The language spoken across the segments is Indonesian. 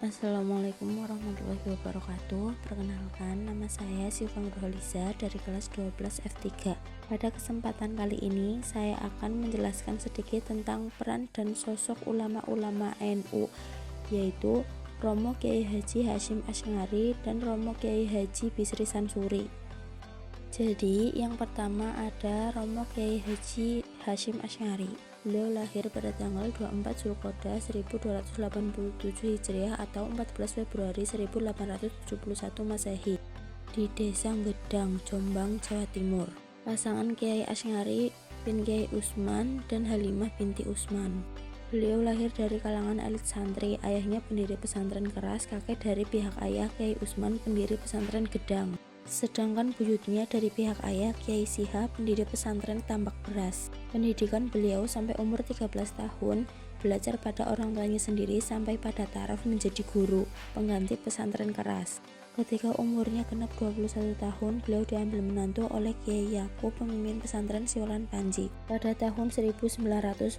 Assalamualaikum warahmatullahi wabarakatuh. Perkenalkan, nama saya Syifa Nurholiza dari kelas 12 F3. Pada kesempatan kali ini, saya akan menjelaskan sedikit tentang peran dan sosok ulama-ulama NU, yaitu Romo Kiai Haji Hasyim Asy'ari dan Romo Kiai Haji Bisri Sansuri. Jadi, yang pertama ada Romo Kiai Haji Hasyim Asy'ari. Beliau lahir pada tanggal 24 Zulqa'dah 1287 Hijriah atau 14 Februari 1871 Masehi di Desa Gedang, Jombang, Jawa Timur. Pasangan Kiai Asy'ari bin Kiai Utsman dan Halimah binti Utsman. Beliau lahir dari kalangan elit santri. Ayahnya pendiri pesantren Keras, kakek dari pihak ayah Kiai Utsman pendiri pesantren Gedang. Sedangkan buyutnya dari pihak ayah Kiai Siha pendiri pesantren Tambak Beras. Pendidikan beliau sampai umur 13 tahun, belajar pada orang tuanya sendiri sampai pada taraf menjadi guru, pengganti pesantren Keras. Ketika umurnya genap 21 tahun, beliau diambil menantu oleh Kiai Yakub, pemimpin pesantren Siolan Panji. Pada tahun 1900,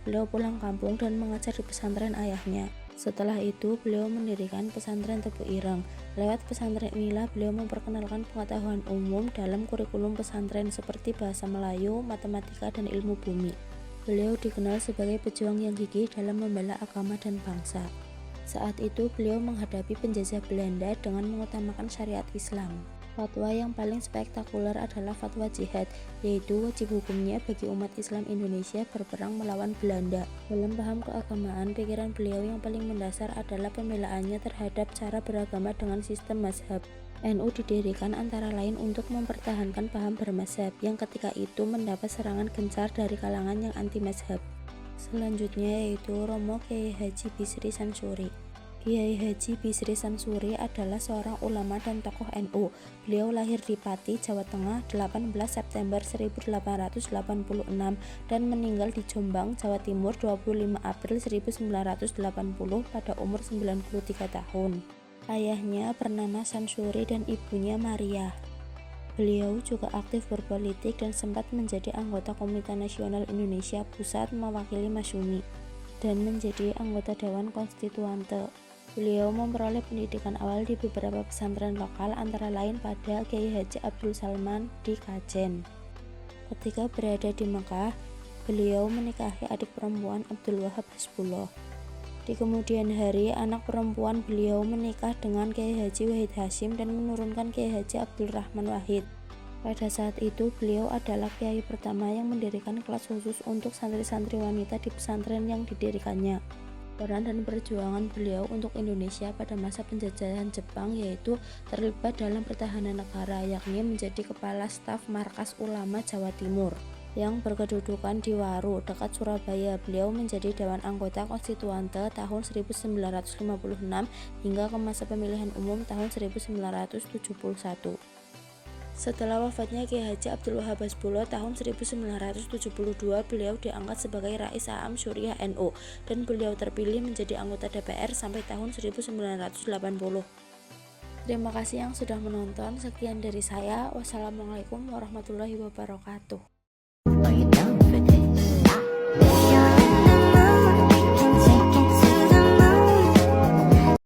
beliau pulang kampung dan mengajar di pesantren ayahnya. Setelah itu, beliau mendirikan pesantren Tebu Ireng. Lewat pesantren inilah beliau memperkenalkan pengetahuan umum dalam kurikulum pesantren seperti bahasa Melayu, matematika, dan ilmu bumi. Beliau dikenal sebagai pejuang yang gigih dalam membela agama dan bangsa. Saat itu beliau menghadapi penjajah Belanda dengan mengutamakan syariat Islam. Fatwa yang paling spektakuler adalah fatwa jihad, yaitu wajib hukumnya bagi umat Islam Indonesia berperang melawan Belanda. Dalam paham keagamaan, pikiran beliau yang paling mendasar adalah pembelaannya terhadap cara beragama dengan sistem mazhab. NU didirikan antara lain untuk mempertahankan paham bermazhab yang ketika itu mendapat serangan gencar dari kalangan yang anti mazhab. Selanjutnya yaitu Romo Kiai Haji Bisri Sansuri. Kiai Haji Bisri Sansuri adalah seorang ulama dan tokoh NU. Beliau lahir di Pati, Jawa Tengah 18 September 1886 dan meninggal di Jombang, Jawa Timur 25 April 1980 pada umur 93 tahun. Ayahnya bernama Sansuri dan ibunya Maria. Beliau juga aktif berpolitik dan sempat menjadi anggota Komite Nasional Indonesia Pusat mewakili Masyumi dan menjadi anggota Dewan Konstituante. Beliau memperoleh pendidikan awal di beberapa pesantren lokal antara lain pada Kiai Haji Abdul Salman di Kajen. Ketika berada di Mekah, beliau menikahi adik perempuan Abdul Wahab Hasbullah. Di kemudian hari, anak perempuan beliau menikah dengan Kiai Haji Wahid Hasyim dan menurunkan Kiai Haji Abdul Rahman Wahid. Pada saat itu, beliau adalah kiai pertama yang mendirikan kelas khusus untuk santri-santri wanita di pesantren yang didirikannya. Peran dan perjuangan beliau untuk Indonesia pada masa penjajahan Jepang yaitu terlibat dalam pertahanan negara, yakni menjadi kepala staf Markas Ulama Jawa Timur yang berkedudukan di Waru, dekat Surabaya. Beliau menjadi Dewan Anggota Konstituante tahun 1956 hingga ke masa pemilihan umum tahun 1971. Setelah wafatnya Kiai Haji Abdul Wahab Hasbullah tahun 1972, beliau diangkat sebagai Rais Aam Syuriah NU dan beliau terpilih menjadi anggota DPR sampai tahun 1980. Terima kasih yang sudah menonton. Sekian dari saya. Wassalamualaikum warahmatullahi wabarakatuh.